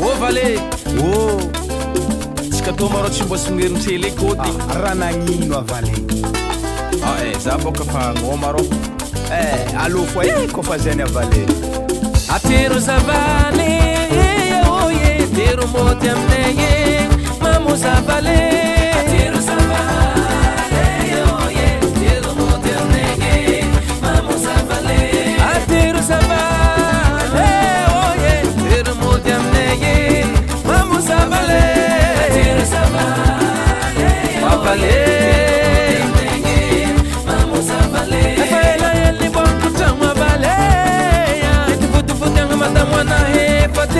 Ô vale, ô tsika tô marô tsy mbô songerintsely kôty raha nagnino avale za boka fa ngô marô alô fo kofa zany avale atero zavale oye tero mody aminay mamo zavale atero zavale oye tero mody aminay mamo zavale atero zavale oye tero mody aminay mamo zavale atero zavale avale mamo zavale ele bom kutama vale Mata